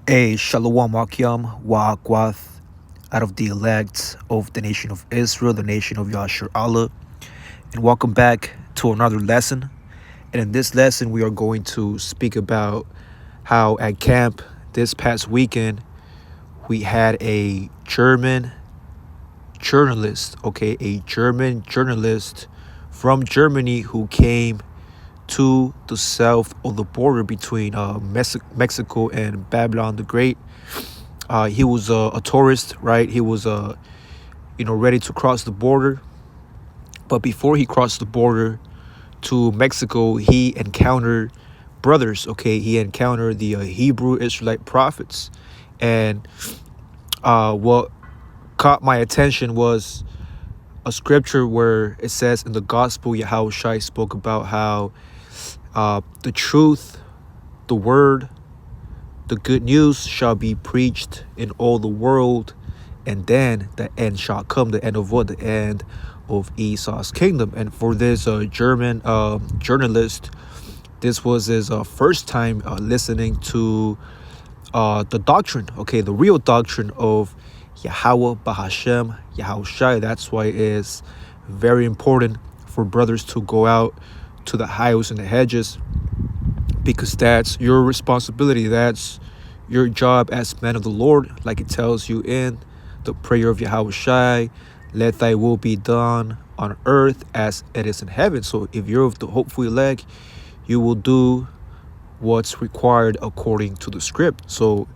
A Shalom Akyam Wa'akwath, out of the elect of the nation of Israel, the nation of Yashar Allah. And welcome back to another lesson. And in this lesson, we are going to speak about how at camp this past weekend, we had a German journalist, a German journalist from Germany who came to the south of the border between Mexico and Babylon the Great. He was a tourist, right? He was ready to cross the border. But before he crossed the border to Mexico, he encountered brothers. He encountered the Hebrew Israelite prophets, and what caught my attention was a scripture where it says in the gospel, Yahushua spoke about how the truth, the word, the good news shall be preached in all the world, and then the end shall come. The end of what? The end of Esau's kingdom. And for this German journalist, this was his first time listening to the doctrine, the real doctrine of Yahweh Bahashem, Yahushai. That's why it is very important for brothers to go out to the highways and the hedges, because that's your responsibility. That's your job as man of the Lord, like it tells you in the prayer of Yahushai, let thy will be done on earth as it is in heaven. So if you're of the hopeful elect, you will do what's required according to the script. So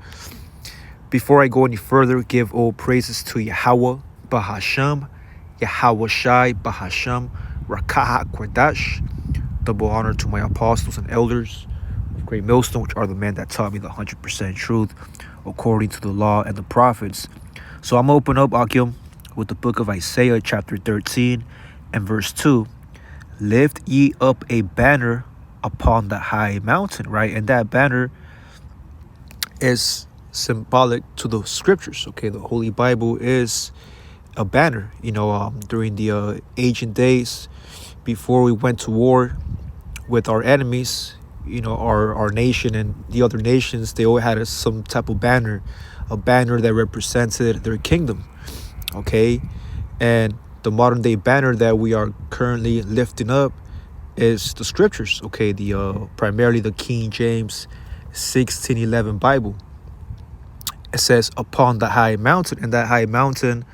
before I go any further, give all praises to Yahweh Bahashem, Yahweh Shai Bahashem, Rakaha Kwadash. Double honor to my apostles and elders of Great Millstone, which are the men that taught me the 100% truth according to the law and the prophets. So I'm going to open up, Akim, with the book of Isaiah, chapter 13 and verse 2. Lift ye up a banner upon the high mountain, right? And that banner is symbolic to the scriptures. The Holy Bible is a banner. During the ancient days, before we went to war with our enemies, our nation and the other nations, they all had some type of banner, a banner that represented their kingdom. And the modern day banner that we are currently lifting up is the scriptures. The primarily the King James 1611 Bible. It says upon the high mountain, and that high mountains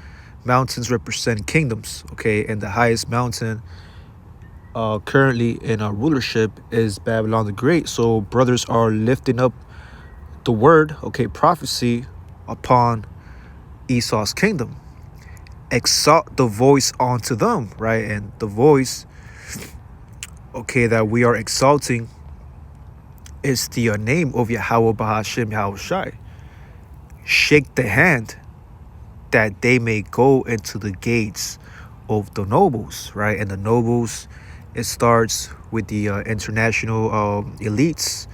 represent kingdoms. And the highest mountain currently in our rulership is Babylon the Great. So brothers are lifting up the word, prophecy upon Esau's kingdom. Exalt the voice onto them, right? And the voice, that we are exalting is the name of Yahweh Bahashem Yahushai. Shake the hand that they may go into the gates of the nobles, right? And the nobles, it starts with the international elites,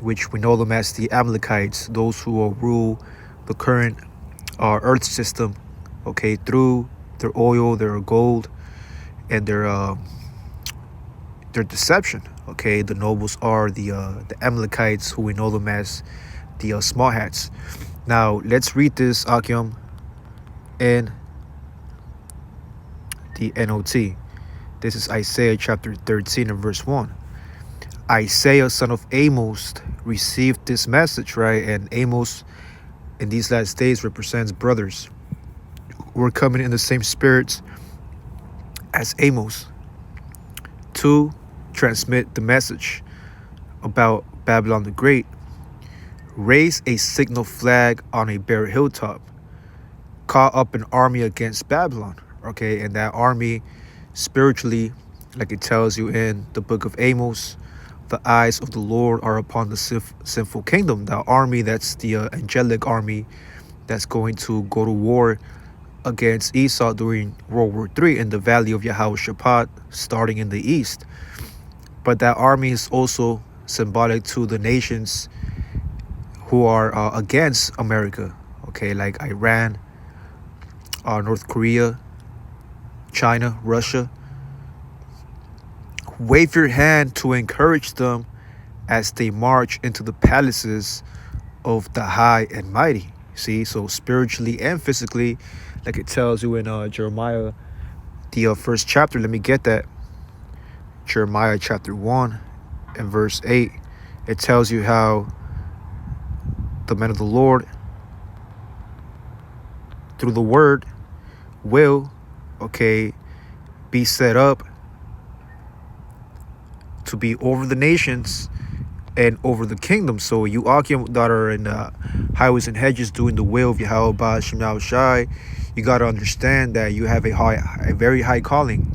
which we know them as the Amalekites, those who will rule the current earth system, through their oil, their gold, and their deception. The nobles are the Amalekites, who we know them as the small hats. Now let's read this, Akim, in the NOT. This is Isaiah chapter 13 and verse 1. Isaiah, son of Amos, received this message, right? And Amos in these last days represents brothers. We're coming in the same spirits as Amos to transmit the message about Babylon the Great. Raise a signal flag on a bare hilltop. Call up an army against Babylon. And that army, spiritually, like it tells you in the book of Amos, the eyes of the Lord are upon the sinful kingdom. The army, that's the angelic army that's going to go to war against Esau during World War III in the valley of Yehoshaphat, starting in the east. But that army is also symbolic to the nations who are against America, like Iran, North Korea, China, Russia. Wave your hand to encourage them as they march into the palaces of the high and mighty. See, so spiritually and physically, like it tells you in Jeremiah, the first chapter. Let me get that. Jeremiah chapter 1 and verse 8. It tells you how the men of the Lord, through the word, will, be set up to be over the nations and over the kingdom. So you Akim that are in highways and hedges doing the will of Yahweh Shem Shai, you got to understand that you have a very high calling.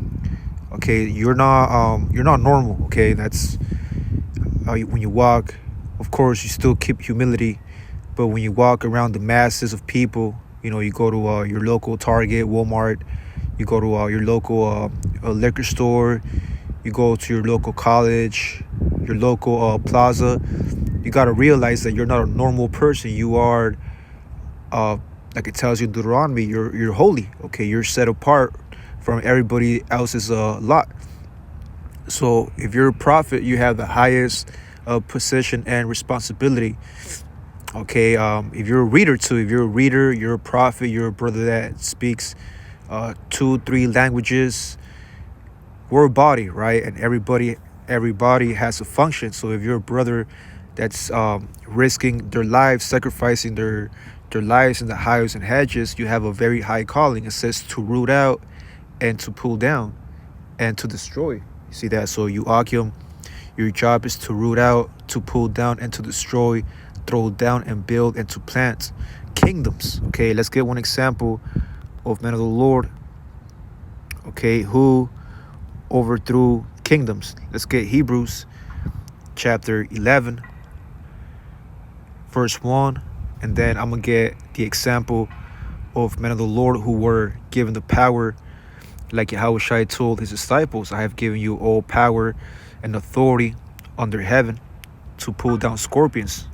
Okay, you're not normal. Okay, that's when you walk. Of course, you still keep humility, but when you walk around the masses of people, you go to your local Target, Walmart, you go to your local liquor store, you go to your local college, your local plaza. You got to realize that you're not a normal person. You are, like it tells you in Deuteronomy, you're holy. Okay, you're set apart from everybody else's lot. So if you're a prophet, you have the highest position and responsibility. Okay, if you're a reader too, if you're a reader, you're a prophet, you're a brother that speaks 2-3 languages. We're a body, right? And everybody has a function. So if you're a brother that's risking their lives, sacrificing their lives in the highways and hedges, you have a very high calling. It says to root out and to pull down and to destroy. You see that? So you Akim, your job is to root out, to pull down, and to destroy, throw down and build, and to plant kingdoms. Okay, let's get one example of men of the Lord, who overthrew kingdoms. Let's get Hebrews chapter 11 verse 1, and then I'm gonna get the example of men of the Lord who were given the power, like Yahweh told his disciples, I have given you all power and authority under heaven to pull down scorpions.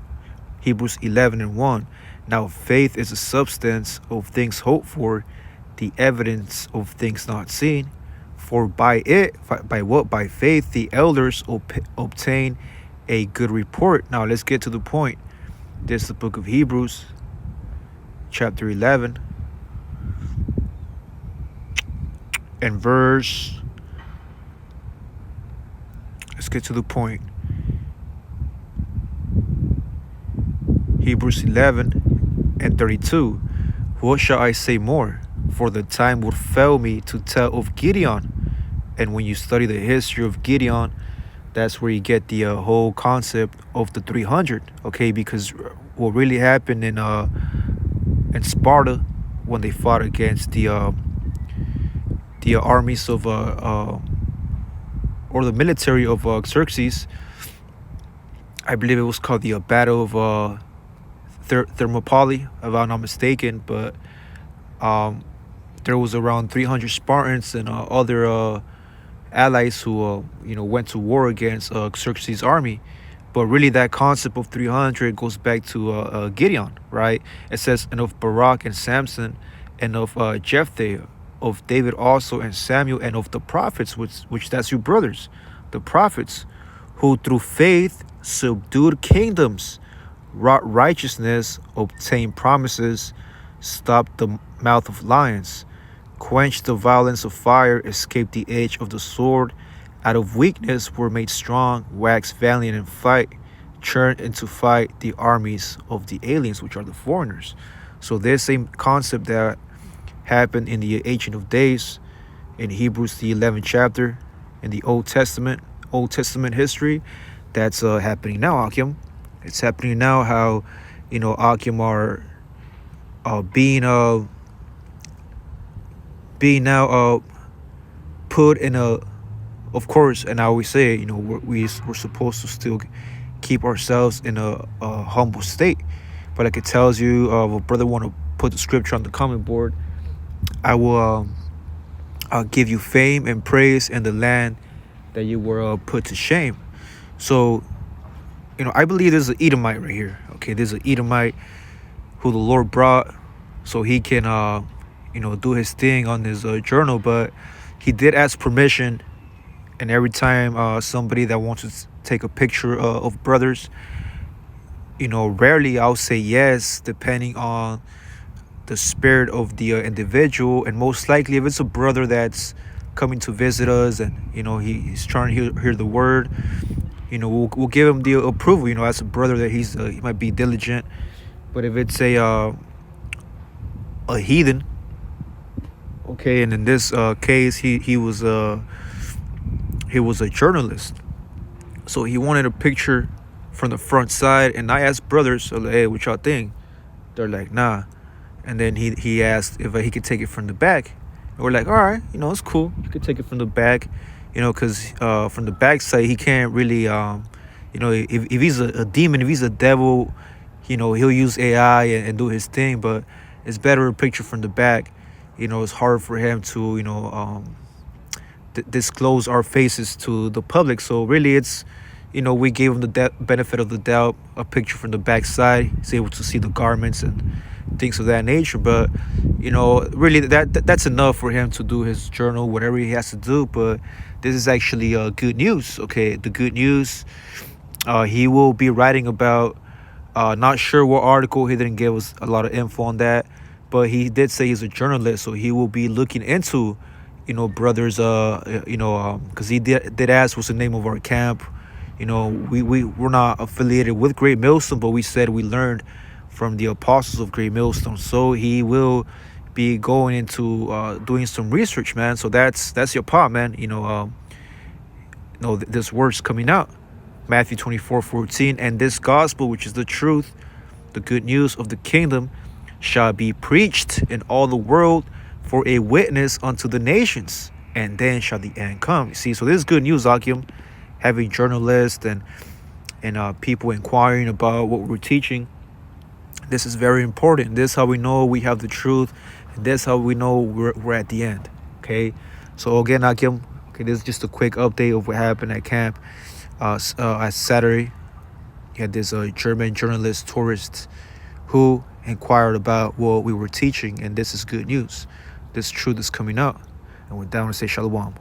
Hebrews 11 and 1. Now faith is the substance of things hoped for, the evidence of things not seen. For by faith the elders obtain a good report. Now let's get to the point. This is the book of Hebrews, chapter 11, and verse. Let's get to the point. Hebrews 11 and 32. What shall I say more? For the time would fail me to tell of Gideon. And when you study the history of Gideon, that's where you get the whole concept of the 300. Okay, because what really happened in Sparta when they fought against the armies of or the military of Xerxes, I believe it was called the Battle of Thermopylae, if I'm not mistaken, but there was around 300 Spartans and other allies who went to war against Xerxes' army. But really that concept of 300 goes back to Gideon, right? It says, and of Barak and Samson and of Jephthah, of David also and Samuel, and of the prophets, which that's your brothers, the prophets, who through faith subdued kingdoms, wrought righteousness, obtained promises, stopped the mouth of lions, quenched the violence of fire, escaped the edge of the sword, out of weakness were made strong, waxed valiant in fight, turned into fight the armies of the aliens, which are the foreigners. So this same concept that happened in the Ancient of Days, in Hebrews the 11th chapter, in the Old Testament history, that's happening now, Akim. It's happening now. How Akim are being now put in a, of course, and I always say, we're supposed to still keep ourselves in a humble state. But like it tells you, if a brother want to put the scripture on the comment board, I will I'll give you fame and praise in the land that you were put to shame. So, I believe there's an Edomite right here. Okay, there's an Edomite who the Lord brought so he can, do his thing on his journal. But he did ask permission. And every time somebody that wants to take a picture of brothers, rarely I'll say yes, depending on the spirit of the individual, and most likely if it's a brother that's coming to visit us, and he's trying to hear the word, we'll give him the approval, as a brother, that he might be diligent. But if it's a heathen, okay, and in this case, he was a journalist, so he wanted a picture from the front side, and I asked brothers, so like, hey, what y'all think? They're like, nah. And then he asked if he could take it from the back. And we're like, all right, it's cool. You could take it from the back, because from the back side, he can't really, if he's a demon, if he's a devil, he'll use AI and do his thing. But it's better a picture from the back. It's hard for him to, disclose our faces to the public. So really, it's, we gave him the benefit of the doubt, a picture from the back side. He's able to see the garments and things of that nature. But really, that's enough for him to do his journal, whatever he has to do. But this is actually good news. Okay, the good news, he will be writing about, not sure what article. He didn't give us a lot of info on that, but he did say he's a journalist, so he will be looking into brothers, because he did ask what's the name of our camp. We're not affiliated with Great Millstone, but we said we learned from the apostles of Great Millstone. So he will be going into doing some research, man. So that's your part, man. This word's coming out, Matthew 24:14, and this gospel, which is the truth, the good news of the kingdom, shall be preached in all the world for a witness unto the nations, and then shall the end come. You see, so this is good news, Akim. Having journalists and people inquiring about what we're teaching, this is very important. This is how we know we have the truth, and this is how we know we're at the end. Okay, so again, Akim, okay, this is just a quick update of what happened at camp. At Saturday, you had this German journalist, tourist, who inquired about what we were teaching, and this is good news. This truth is coming out. And we're down to say shalom.